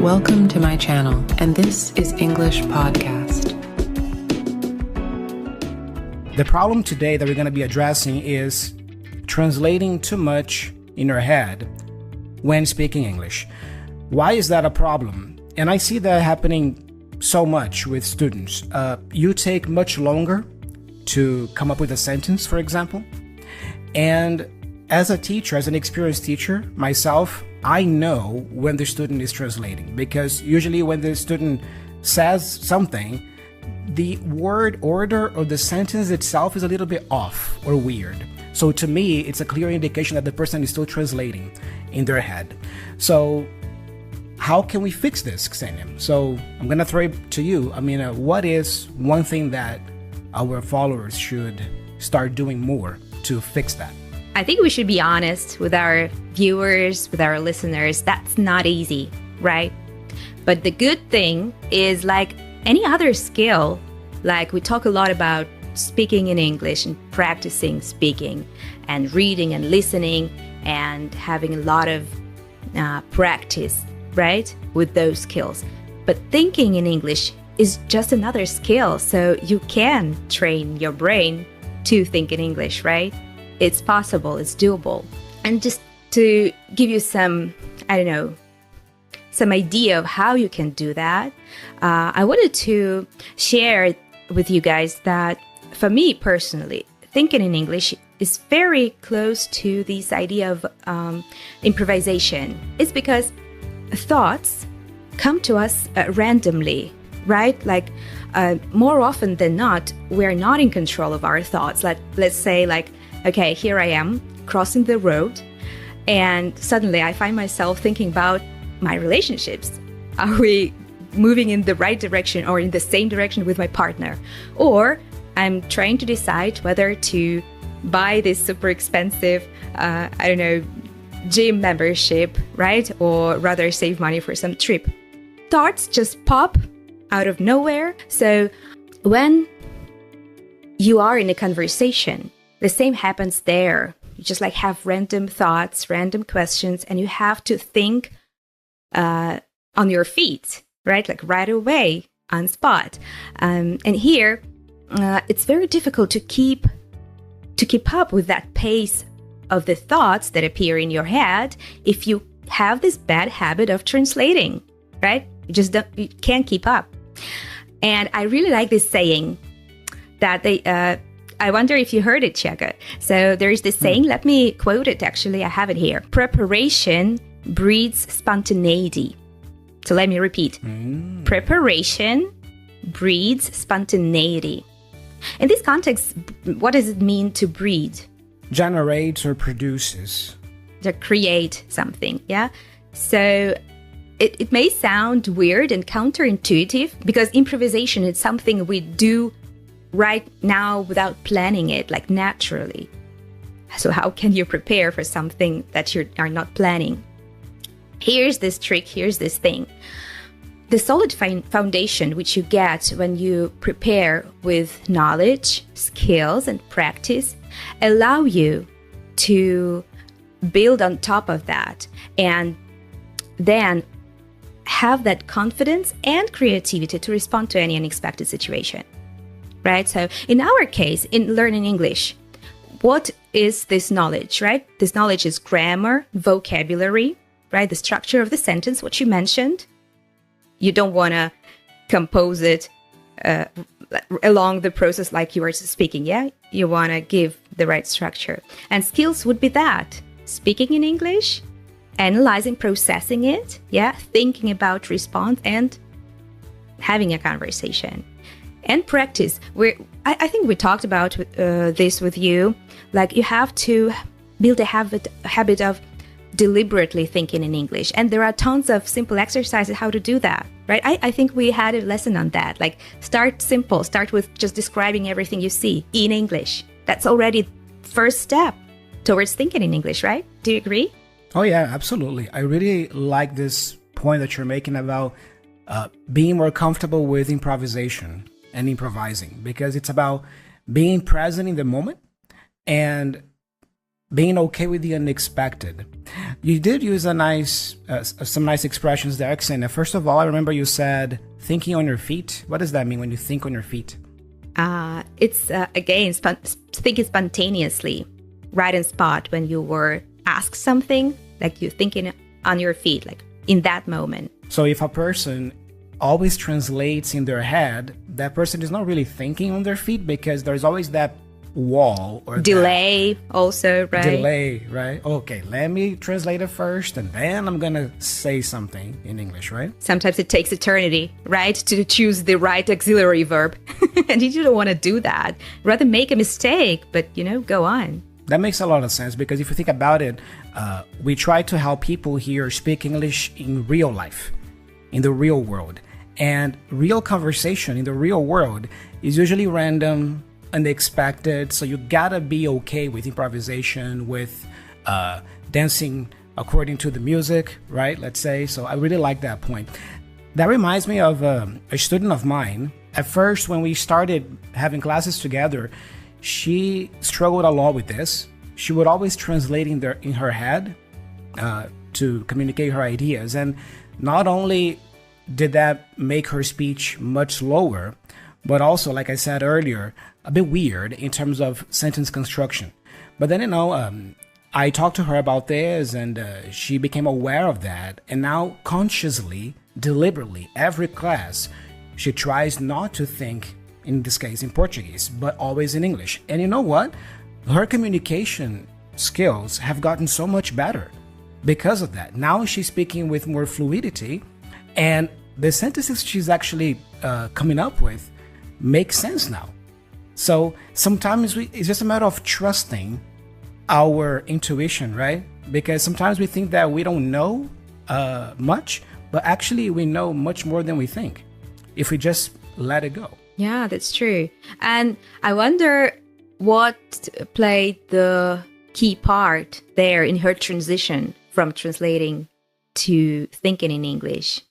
Welcome to my channel, and this is English Podcast. The problem today that we're going to be addressing is translating too much in your head when speaking English. Why is that a problem? And I see that happening so much with students. You take much longer to come up with a sentence, for example. And as a teacher, as an experienced teacher, myself, I know when the student is translating, because usually when the student says something, the word order of the sentence itself is a little bit off or weird. So to me, it's a clear indication that the person is still translating in their head. So how can we fix this, Ksenia? So I'm going to throw it to you. What is one thing that our followers should start doing more to fix that? I think we should be honest with our viewers, with our listeners. That's not easy, right? But the good thing is, like any other skill, like we talk a lot about speaking in English and practicing speaking and reading and listening and having a lot of practice, right, with those skills. But thinking in English is just another skill. So you can train your brain to think in English, right? It's possible, it's doable. And just to give you some idea of how you can do that, I wanted to share with you guys that for me personally, thinking in English is very close to this idea of improvisation. It's because thoughts come to us randomly, right? Like more often than not, we're not in control of our thoughts. Like, let's say, okay, here I am crossing the road, and suddenly I find myself thinking about my relationships. Are we moving in the right direction or in the same direction with my partner? Or I'm trying to decide whether to buy this super expensive, gym membership, right? Or rather save money for some trip. Thoughts just pop out of nowhere. So when you are in a conversation, the same happens there. You just have random thoughts, random questions, and you have to think on your feet, right? Like right away, on spot. And here, it's very difficult to keep up with that pace of the thoughts that appear in your head if you have this bad habit of translating, right? You can't keep up. And I really like this saying that I wonder if you heard it, Chaka. So there is this saying, let me quote it actually, I have it here. Preparation breeds spontaneity. So let me repeat. Preparation breeds spontaneity. In this context, what does it mean to breed? Generates or produces. To create something, yeah? So it may sound weird and counterintuitive because improvisation is something we do right now without planning it, like naturally. So how can you prepare for something that you are not planning? Here's this trick, here's this thing. The solid foundation which you get when you prepare with knowledge, skills, and practice allow you to build on top of that and then have that confidence and creativity to respond to any unexpected situation. Right? So in our case, in learning English, what is this knowledge, right? This knowledge is grammar, vocabulary, right? The structure of the sentence, what you mentioned. You don't want to compose it along the process like you were speaking, yeah? You want to give the right structure. And skills would be that. Speaking in English, analyzing, processing it, yeah? Thinking about response and having a conversation. And practice. I think we talked about this with you. Like you have to build a habit of deliberately thinking in English. And there are tons of simple exercises how to do that, right? I think we had a lesson on that. Like start simple. Start with just describing everything you see in English. That's already first step towards thinking in English, right? Do you agree? Oh, yeah, absolutely. I really like this point that you're making about being more comfortable with improvisation and improvising, because it's about being present in the moment and being okay with the unexpected. You did use some nice expressions there, Xenia. First of all, I remember you said thinking on your feet. What does that mean when you think on your feet? It's again thinking spontaneously, right on spot when you were asked something, like you're thinking on your feet, like in that moment. So if a person always translates in their head, that person is not really thinking on their feet, because there's always that wall or delay also, right? Delay, right? Okay, let me translate it first and then I'm gonna say something in English, right? Sometimes it takes eternity, right, to choose the right auxiliary verb. And you don't want to do that. Rather make a mistake, but go on. That makes a lot of sense, because if you think about it, we try to help people here speak English in real life, in the real world. And real conversation in the real world is usually random, unexpected, so you gotta be okay with improvisation, with dancing according to the music, right? Let's say. So I really like that point. That reminds me of a student of mine. At first, when we started having classes together, she struggled a lot with this. She would always translate in her head to communicate her ideas, and not only did that make her speech much slower, but also, like I said earlier, a bit weird in terms of sentence construction. But then, I talked to her about this, and she became aware of that. And now, consciously, deliberately, every class, she tries not to think, in this case, in Portuguese, but always in English. And you know what? Her communication skills have gotten so much better because of that. Now she's speaking with more fluidity, and the sentences she's actually coming up with make sense now. So sometimes it's just a matter of trusting our intuition, right? Because sometimes we think that we don't know much, but actually we know much more than we think if we just let it go. Yeah, that's true. And I wonder what played the key part there in her transition from translating to thinking in English.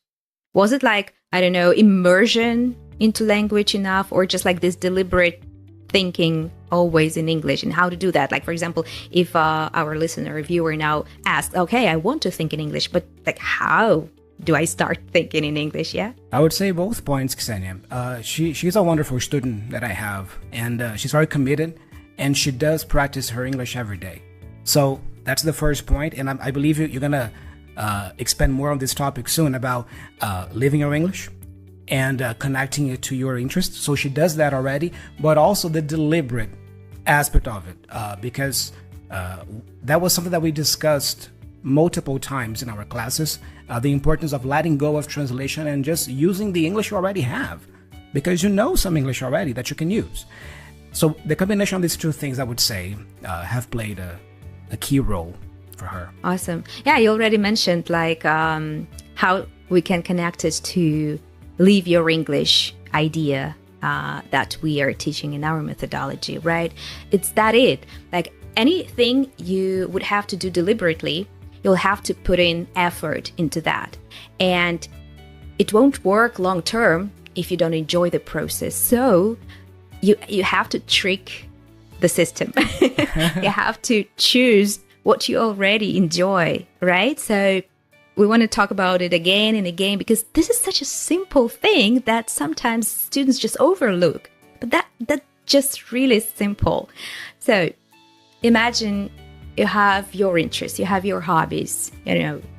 Was it like, I don't know, immersion into language enough, or just like this deliberate thinking always in English, and how to do that? Like, for example, if our listener or viewer now asks, okay, I want to think in English, but like, how do I start thinking in English? Yeah, I would say both points, Ksenia. She's a wonderful student that I have, and she's very committed, and she does practice her English every day. So that's the first point, and I believe you're gonna expand more on this topic soon about living your English and connecting it to your interests. So she does that already, but also the deliberate aspect of it, because that was something that we discussed multiple times in our classes, the importance of letting go of translation and just using the English you already have, because you know some English already that you can use. So the combination of these two things, I would say, have played a key role for her. Awesome. Yeah, you already mentioned like how we can connect it to Live Your English idea that we are teaching in our methodology, right? It's that it. Like anything you would have to do deliberately, you'll have to put in effort into that. And it won't work long term if you don't enjoy the process. So you have to trick the system. You have to choose what you already enjoy, right? So we want to talk about it again and again, because this is such a simple thing that sometimes students just overlook. But that's just really simple. So imagine you have your interests, you have your hobbies,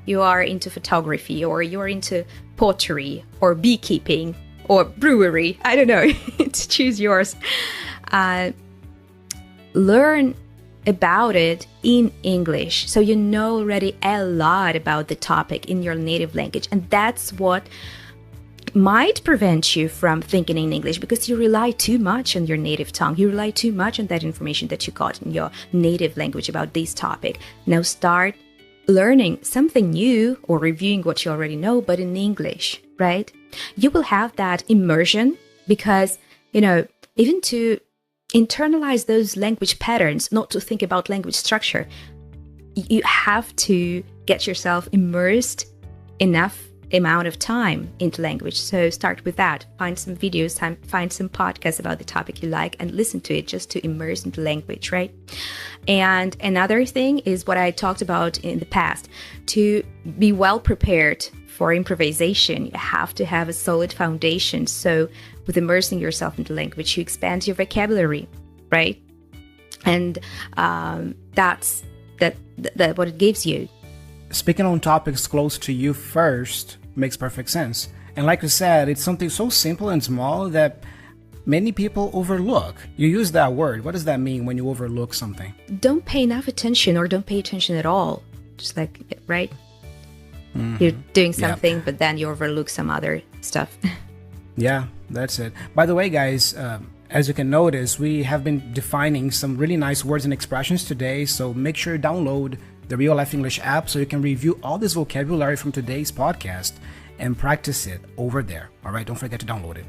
you are into photography, or you're into pottery or beekeeping or brewery. I don't know, to choose yours. Learn about it in English, so you know already a lot about the topic in your native language. And that's what might prevent you from thinking in English, because you rely too much on your native tongue. You rely too much on that information that you got in your native language about this topic. Now start learning something new or reviewing what you already know, but in English, right? You will have that immersion, because, even to internalize those language patterns, not to think about language structure, you have to get yourself immersed enough amount of time into language. So start with that. Find some videos, find some podcasts about the topic you like and listen to it just to immerse into language, right? And another thing is what I talked about in the past. To be well prepared for improvisation, you have to have a solid foundation. So with immersing yourself into language, you expand your vocabulary, right? And that's what it gives you. Speaking on topics close to you first makes perfect sense. And like you said, it's something so simple and small that many people overlook. You use that word. What does that mean when you overlook something? Don't pay enough attention or don't pay attention at all. Just like, right? Mm-hmm. You're doing something, but then you overlook some other stuff. Yeah, that's it. By the way, guys, as you can notice, we have been defining some really nice words and expressions today. So make sure you download the Real Life English app so you can review all this vocabulary from today's podcast and practice it over there. All right, don't forget to download it.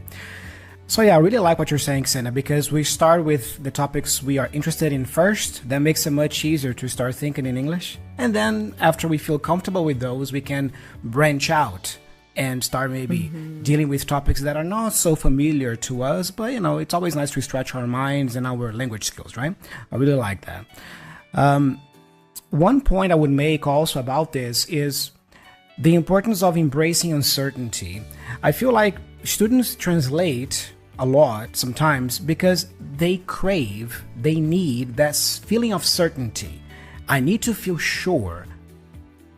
So yeah, I really like what you're saying, Senna, because we start with the topics we are interested in first. That makes it much easier to start thinking in English. And then after we feel comfortable with those, we can branch out and start maybe dealing with topics that are not so familiar to us. But, you know, it's always nice to stretch our minds and our language skills, right? I really like that. One point I would make also about this is the importance of embracing uncertainty. I feel like students translate a lot sometimes because they need that feeling of certainty. I need to feel sure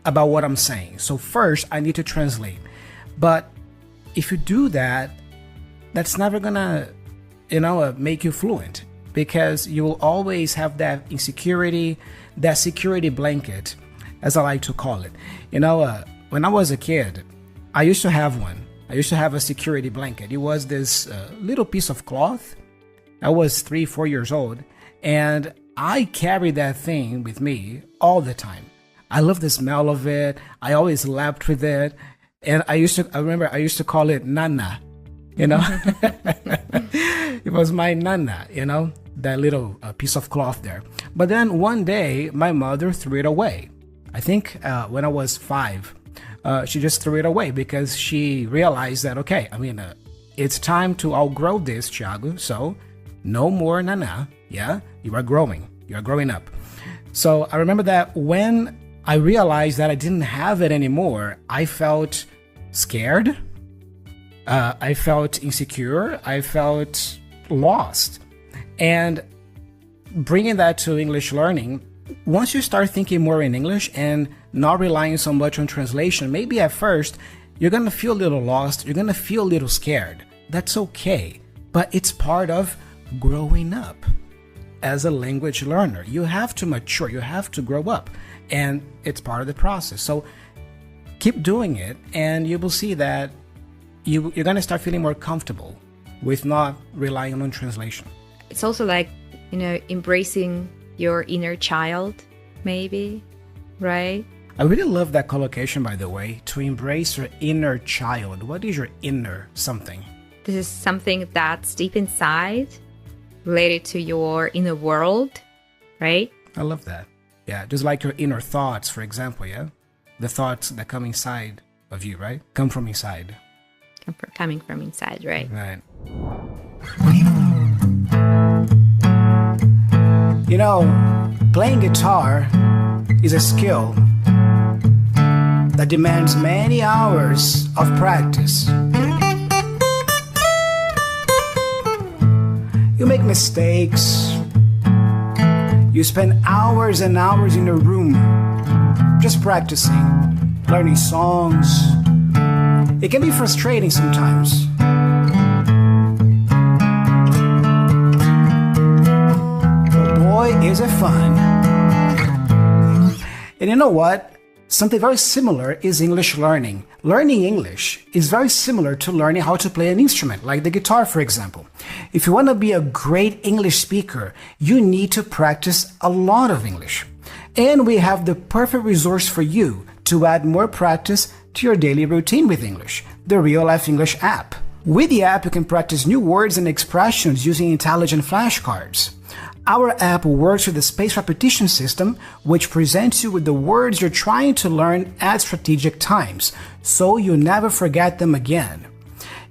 about what I'm saying. So first, I need to translate. But if you do that, that's never gonna, make you fluent, because you will always have that insecurity, that security blanket, as I like to call it. When I was a kid, I used to have one. I used to have a security blanket. It was this little piece of cloth. I was 3-4 years old, and I carried that thing with me all the time. I love the smell of it. I always laughed with it. And I remember I used to call it Nana, It was my Nana, that little piece of cloth there. But then one day, my mother threw it away. I think when I was 5, she just threw it away because she realized that, it's time to outgrow this, Thiago. So no more Nana. Yeah, you are growing. You are growing up. So I remember that when I realized that I didn't have it anymore, I felt scared. I felt insecure. I felt lost. And bringing that to English learning, once you start thinking more in English and not relying so much on translation, maybe at first you're going to feel a little lost. You're going to feel a little scared. That's okay. But it's part of growing up as a language learner. You have to mature. You have to grow up. And it's part of the process. So keep doing it, and you will see that you're going to start feeling more comfortable with not relying on translation. It's also like, embracing your inner child, maybe, right? I really love that collocation, by the way, to embrace your inner child. What is your inner something? This is something that's deep inside, related to your inner world, right? I love that. Yeah, just like your inner thoughts, for example, yeah? The thoughts that come inside of you, right? Come from inside. Coming from inside, right? Right. Playing guitar is a skill that demands many hours of practice. You make mistakes. You spend hours and hours in a room just practicing, learning songs. It can be frustrating sometimes. But boy, is it fun. And you know what? Something very similar is English learning. Learning English is very similar to learning how to play an instrument, like the guitar, for example. If you want to be a great English speaker, you need to practice a lot of English. And we have the perfect resource for you to add more practice to your daily routine with English, the Real Life English app. With the app, you can practice new words and expressions using intelligent flashcards. Our app works with the space repetition system, which presents you with the words you're trying to learn at strategic times, so you never forget them again.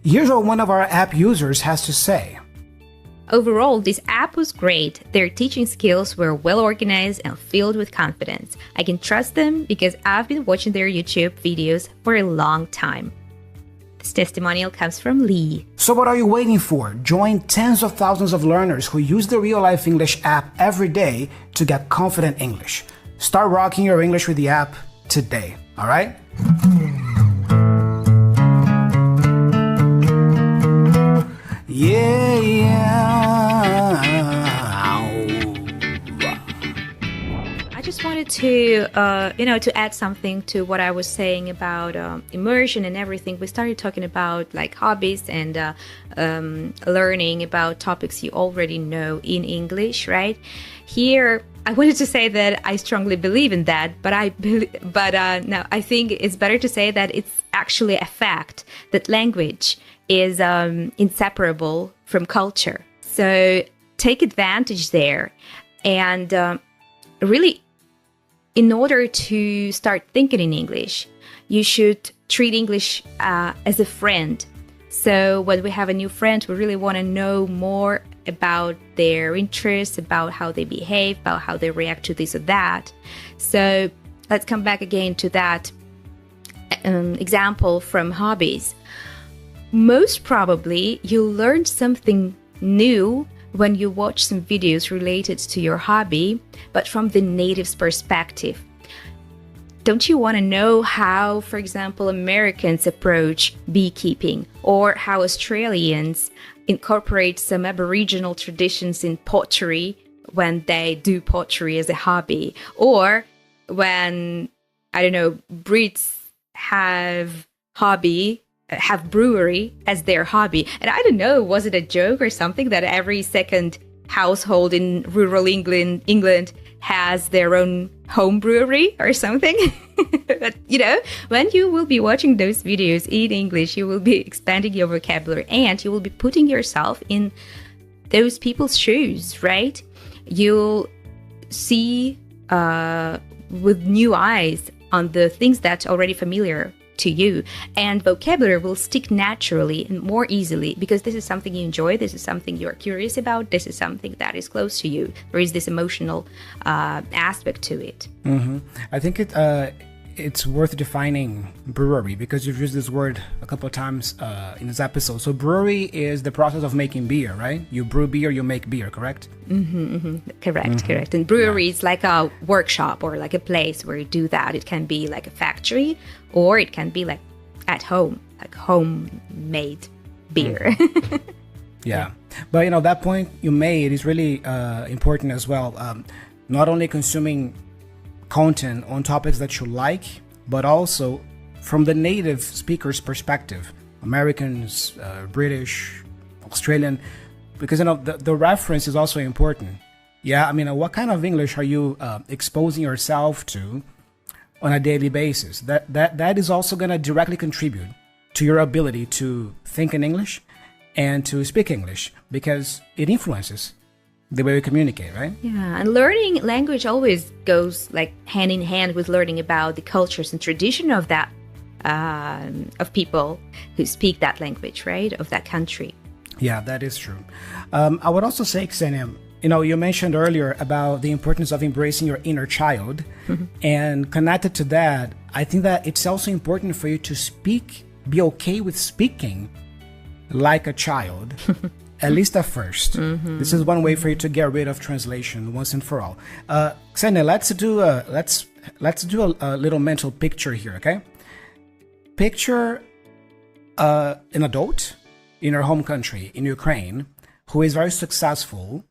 Here's what one of our app users has to say. Overall, this app was great. Their teaching skills were well organized and filled with confidence. I can trust them because I've been watching their YouTube videos for a long time. This testimonial comes from Lee. So what are you waiting for? Join tens of thousands of learners who use the Real Life English app every day to get confident English. Start rocking your English with the app today, all right? I just wanted to, to add something to what I was saying about immersion and everything. We started talking about like hobbies and learning about topics you already know in English, right? Here, I wanted to say that I strongly believe in that, but no, I think it's better to say that it's actually a fact that language is inseparable from culture. So take advantage there, and really, in order to start thinking in English, you should treat English as a friend. So when we have a new friend, we really want to know more about their interests, about how they behave, about how they react to this or that. So let's come back again to that example from hobbies. Most probably, you'll learn something new when you watch some videos related to your hobby, but from the native's perspective. Don't you want to know how, for example, Americans approach beekeeping, or how Australians incorporate some Aboriginal traditions in pottery when they do pottery as a hobby, or when, I don't know, Brits have brewery as their hobby. And I don't know, was it a joke or something that every second household in rural England has their own home brewery or something? But, when you will be watching those videos in English, you will be expanding your vocabulary and you will be putting yourself in those people's shoes, right? You'll see with new eyes on the things that's already familiar to you, and vocabulary will stick naturally and more easily because this is something you enjoy, this is something you're curious about, this is something that is close to you. There is this emotional aspect to it. Mm-hmm. I think it's worth defining brewery because you've used this word a couple of times in this episode. So brewery is the process of making beer, right? You brew beer, you make beer, correct? Correct. And brewery is like a workshop or like a place where you do that. It can be like a factory or it can be like at home, like homemade beer. Yeah. But, that point you made is really important as well. Not only consuming content on topics that you like, but also from the native speaker's perspective, Americans, British, Australian, because the reference is also important. Yeah, what kind of English are you exposing yourself to on a daily basis? That is also going to directly contribute to your ability to think in English and to speak English because it influences the way we communicate, right? Yeah, and learning language always goes like hand in hand with learning about the cultures and tradition of that of people who speak that language, right? Of that country. Yeah, that is true. I would also say, Ksenia, you mentioned earlier about the importance of embracing your inner child, and connected to that, I think that it's also important for you to be okay with speaking like a child. At least at first. This is one way for you to get rid of translation once and for all. Ksenia, let's do a little mental picture here, okay? Picture an adult in her home country, in Ukraine, who is very successful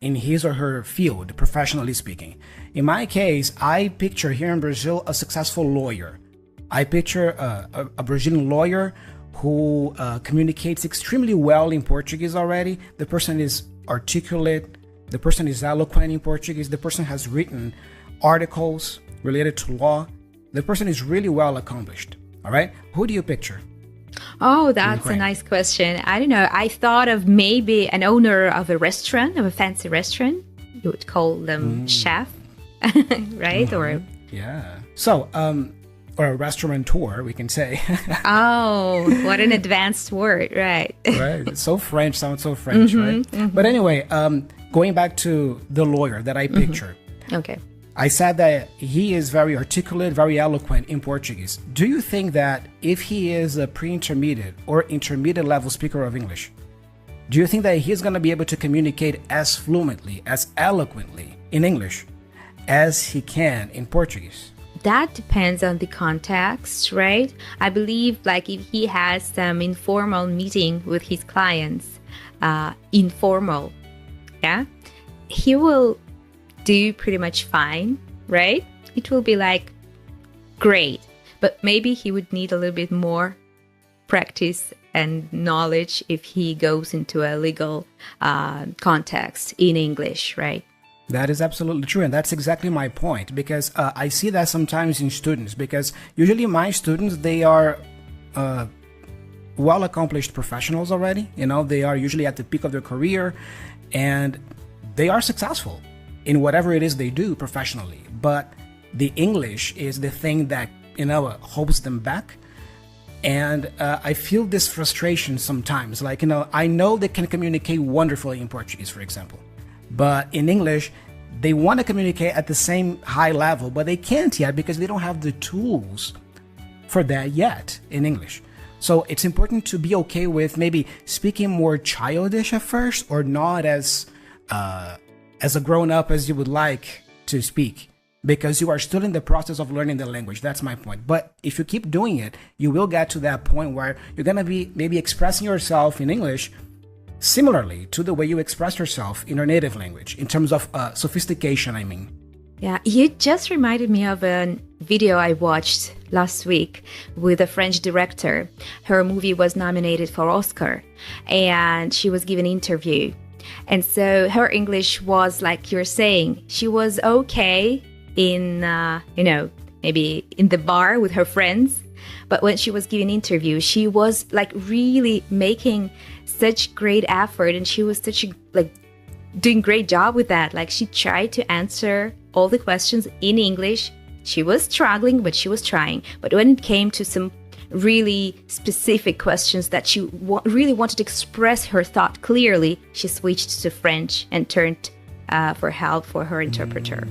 in his or her field, professionally speaking. In my case, I picture here in Brazil a successful lawyer. I picture a Brazilian lawyer who communicates extremely well in Portuguese already. The person is articulate, the person is eloquent in Portuguese, the person has written articles related to law, the person is really well accomplished, all right? Who do you picture? Oh, that's a nice question. I don't know. I thought of maybe an owner of a restaurant, of a fancy restaurant. You would call them chef, right? Or yeah. So, or a restaurateur, we can say. oh, what an advanced word, right? Right. So French, sounds so French, right? But anyway, going back to the lawyer that I picture. Okay. I said that he is very articulate, very eloquent in Portuguese. Do you think that if he is a pre-intermediate or intermediate level speaker of English, do you think that he's going to be able to communicate as fluently, as eloquently in English as he can in Portuguese? That depends on the context, right? I believe like if he has some informal meeting with his clients, informal, yeah, he will do pretty much fine, right? It will be like great, but maybe he would need a little bit more practice and knowledge if he goes into a legal context in English, right? That is absolutely true, and that's exactly my point, because I see that sometimes in students, because usually my students, they are well-accomplished professionals already. You know, they are usually at the peak of their career, and they are successful in whatever it is they do professionally. But the English is the thing that, you know, holds them back. And I feel this frustration sometimes. Like, you know, I know they can communicate wonderfully in Portuguese, for example. But in English, they want to communicate at the same high level, but they can't yet because they don't have the tools for that yet in English. So it's important to be okay with maybe speaking more childish at first, or not as a grown-up as you would like to speak, because you are still in the process of learning the language. That's my point. But if you keep doing it, you will get to that point where you're going to be maybe expressing yourself in English similarly to the way you express yourself in your native language, in terms of sophistication, I mean. Yeah, you just reminded me of a video I watched last week with a French director. Her movie was nominated for Oscar, and she was given an interview. And so her English was like you're saying. She was okay in, maybe in the bar with her friends. But when she was giving an interview, she was like really making such great effort, and she was doing great job with that. Like she tried to answer all the questions in English. She was struggling, but she was trying. But when it came to some really specific questions that she really wanted to express her thought clearly, she switched to French and turned for help for her interpreter.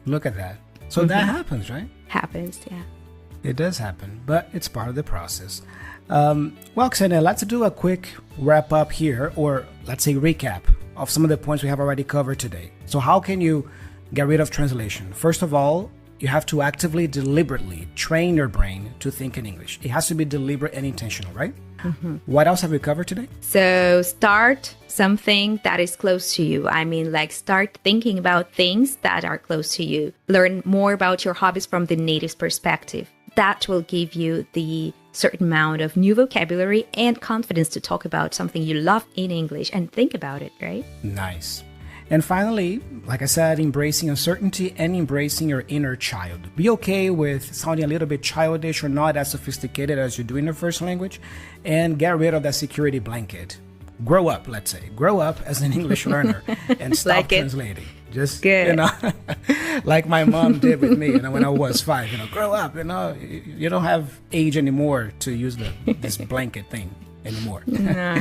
Look at that. So that happens, right? Happens, yeah. It does happen, but it's part of the process. Well, Ksenia, let's do a quick wrap up here, or let's say recap of some of the points we have already covered today. So how can you get rid of translation? First of all, you have to actively, deliberately train your brain to think in English. It has to be deliberate and intentional, right? What else have we covered today? So start something that is close to you. I mean, like start thinking about things that are close to you. Learn more about your hobbies from the native's perspective. That will give you the certain amount of new vocabulary and confidence to talk about something you love in English and think about it, right? Nice. And finally, like I said, embracing uncertainty and embracing your inner child. Be okay with sounding a little bit childish or not as sophisticated as you do in your first language, and get rid of that security blanket. Grow up, let's say. Grow up as an English learner and stop like translating. Just, good. You know, like my mom did with me, when I was 5, grow up, you don't have age anymore to use this blanket thing anymore. No.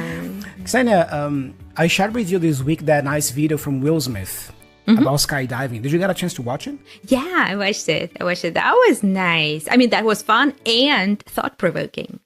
Ksenia, I shared with you this week that nice video from Will Smith about skydiving. Did you get a chance to watch it? Yeah, I watched it. That was nice. I mean, that was fun and thought-provoking.